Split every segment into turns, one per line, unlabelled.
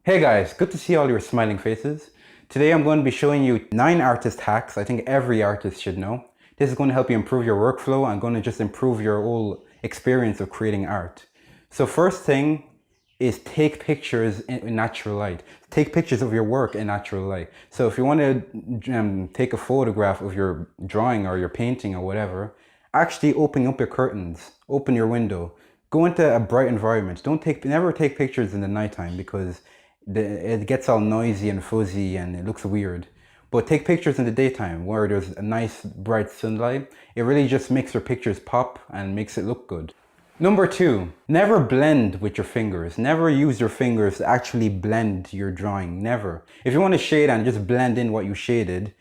Hey guys, good to see all your smiling faces. Today I'm going to be showing you 9 artist hacks I think every artist should know. This is going to help you improve your workflow and going to just improve your whole experience of creating art. So first thing is take pictures in natural light. Take pictures of your work in natural light. So if you want to take a photograph of your drawing or your painting or whatever, actually open up your curtains, open your window, go into a bright environment. Never take pictures in the nighttime because it gets all noisy and fuzzy and it looks weird. But take pictures in the daytime where there's a nice bright sunlight. It really just makes your pictures pop and makes it look good. Number 2, never blend with your fingers. Never use your fingers to actually blend your drawing. Never. If you want to shade and just blend in what you shaded,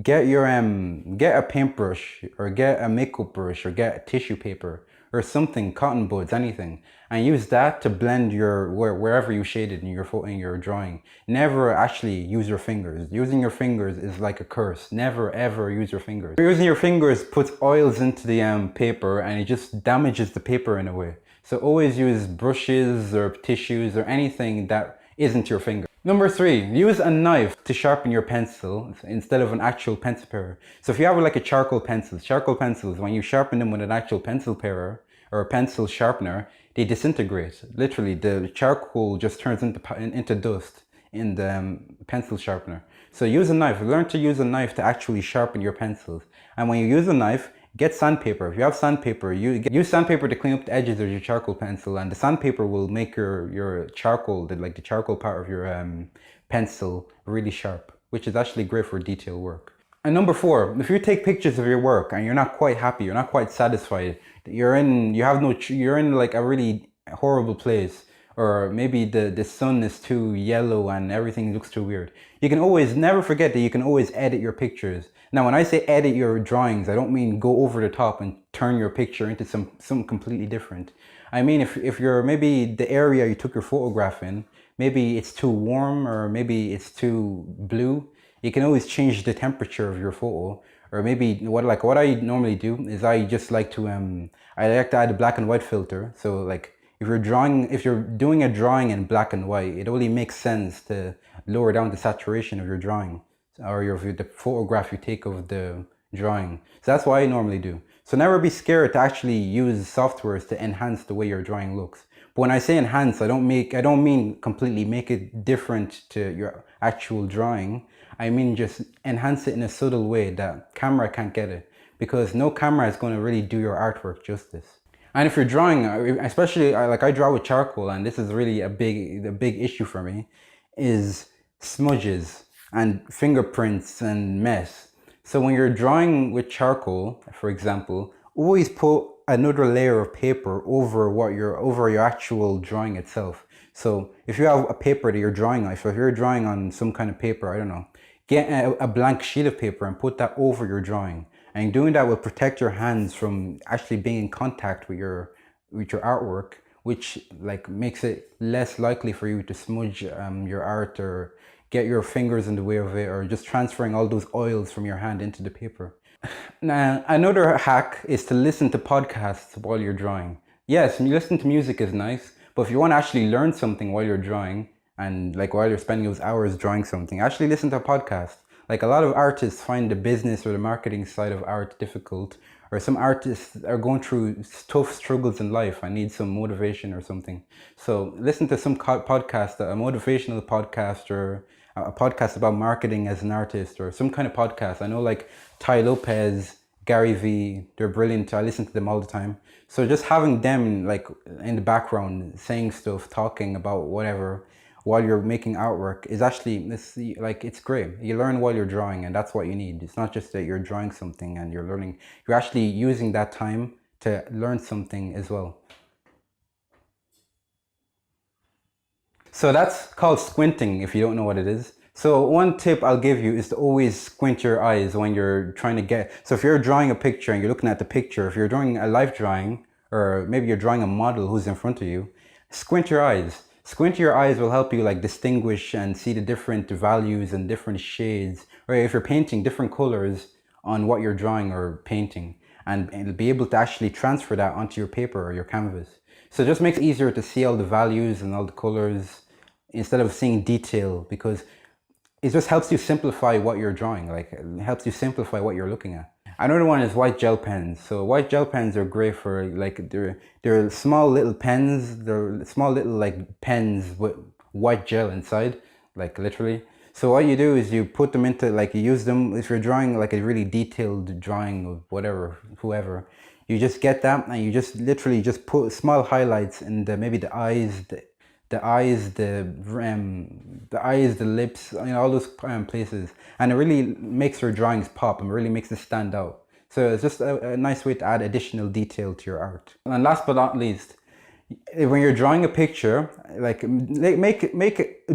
get a paintbrush or get a makeup brush or get tissue paper or something, cotton buds, anything, and use that to blend your wherever you shaded in your drawing. Never actually use your fingers. Using your fingers is like a curse. Never ever use your fingers. Using your fingers puts oils into the paper and it just damages the paper in a way. So always use brushes or tissues or anything that isn't your finger. Number 3, use a knife to sharpen your pencil instead of an actual pencil parer. So if you have like a charcoal pencils, when you sharpen them with an actual pencil parer or a pencil sharpener, they disintegrate. Literally, the charcoal just turns into dust in the pencil sharpener. So use a knife. Learn to use a knife to actually sharpen your pencils. And when you use a knife, get sandpaper. If you have sandpaper, use sandpaper to clean up the edges of your charcoal pencil, and the sandpaper will make your charcoal, the charcoal part of your pencil, really sharp, which is actually great for detail work. And number 4, if you take pictures of your work and you're not quite happy, you're not quite satisfied, you're in like a really horrible place, or maybe the sun is too yellow and everything looks too weird, you can always, never forget that you can always edit your pictures. Now, when I say edit your drawings, I don't mean go over the top and turn your picture into something completely different. I mean, if you're, maybe the area you took your photograph in, maybe it's too warm or maybe it's too blue, you can always change the temperature of your photo. Or maybe what I normally do is I just like to I like to add a black and white filter. So like if you're doing a drawing in black and white, it only makes sense to lower down the saturation of your drawing or the photograph you take of the drawing. So that's what I normally do. So never be scared to actually use softwares to enhance the way your drawing looks. But when I say enhance, I don't mean completely make it different to your actual drawing. I mean just enhance it in a subtle way that camera can't get it, because no camera is going to really do your artwork justice. And if you're drawing, especially like I draw with charcoal, and this is really a big issue for me, is smudges and fingerprints and mess. So when you're drawing with charcoal, for example, always put another layer of paper over your actual drawing itself. So if you have a paper that you're drawing on, so if you're drawing on some kind of paper, I don't know, get a blank sheet of paper and put that over your drawing. And doing that will protect your hands from actually being in contact with your artwork, which like makes it less likely for you to smudge your art or get your fingers in the way of it, or just transferring all those oils from your hand into the paper. Now, another hack is to listen to podcasts while you're drawing. Yes, listening to music is nice, but if you want to actually learn something while you're drawing, and like while you're spending those hours drawing something, actually listen to a podcast. Like a lot of artists find the business or the marketing side of art difficult, or some artists are going through tough struggles in life and need some motivation or something. So listen to some podcast, a motivational podcast, or a podcast about marketing as an artist, or some kind of podcast. I know like Ty Lopez, Gary Vee, they're brilliant. I listen to them all the time. So just having them like in the background saying stuff, talking about whatever while you're making artwork is actually, it's great. You learn while you're drawing, and that's what you need. It's not just that you're drawing something and you're learning, you're actually using that time to learn something as well. So that's called squinting, if you don't know what it is. So one tip I'll give you is to always squint your eyes when you're trying to so if you're drawing a picture and you're looking at the picture, if you're drawing a life drawing, or maybe you're drawing a model who's in front of you, squint your eyes. Squint your eyes will help you like distinguish and see the different values and different shades, or if you're painting, different colors on what you're drawing or painting, and it'll be able to actually transfer that onto your paper or your canvas. So it just makes it easier to see all the values and all the colors instead of seeing detail, because it just helps you simplify what you're drawing. Like, it helps you simplify what you're looking at. Another one is white gel pens. So white gel pens are great for, like, they're small little pens. They're small little like pens with white gel inside, like literally. So what you do is you put them into, like, you use them if you're drawing like a really detailed drawing of whatever, whoever. You just get that and you just literally just put small highlights in maybe the eyes, the eyes, the lips, you know, all those places, and it really makes your drawings pop and really makes it stand out. So it's just a nice way to add additional detail to your art. And last but not least, when you're drawing a picture, like, make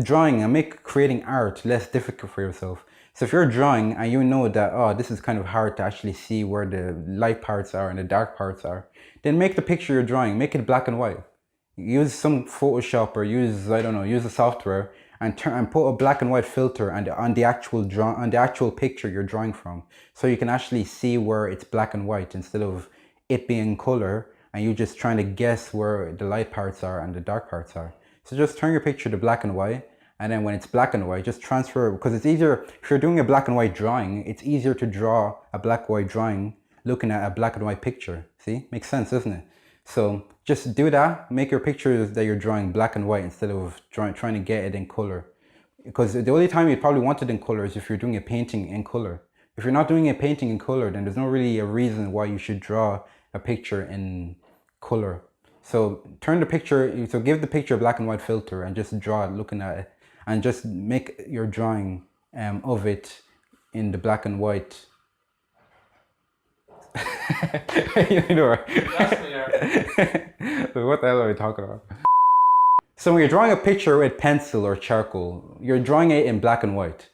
drawing and make creating art less difficult for yourself. So if you're drawing and you know that, oh, this is kind of hard to actually see where the light parts are and the dark parts are, then make the picture you're drawing, make it black and white. Use some Photoshop or use, I don't know, use a software and put a black and white filter on the actual picture you're drawing from, so you can actually see where it's black and white instead of it being color and you just trying to guess where the light parts are and the dark parts are. So just turn your picture to black and white, and then when it's black and white, just transfer, because it's easier if you're doing a black and white drawing. It's easier to draw a black and white drawing looking at a black and white picture. See, makes sense, doesn't it? So just do that. Make your pictures that you're drawing black and white instead of trying to get it in color. Because the only time you'd probably want it in color is if you're doing a painting in color. If you're not doing a painting in color, then there's no really a reason why you should draw a picture in color. So turn the picture, so give the picture a black and white filter and just draw it looking at it, and just make your drawing of it in the black and white. You know, what the hell are we talking about? So when you're drawing a picture with pencil or charcoal, you're drawing it in black and white.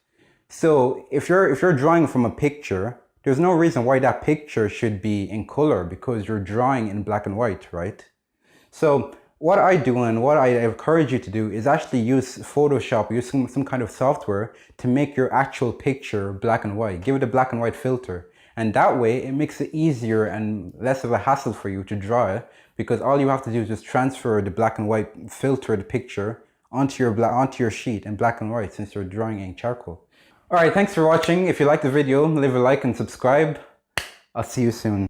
So if you're drawing from a picture, there's no reason why that picture should be in color, because you're drawing in black and white, right? So what I do and what I encourage you to do is actually use Photoshop, use some kind of software to make your actual picture black and white. Give it a black and white filter. And that way it makes it easier and less of a hassle for you to draw it, because all you have to do is just transfer the black and white filtered picture onto your sheet in black and white, since you're drawing in charcoal. Alright, thanks for watching. If you liked the video, leave a like and subscribe. I'll see you soon.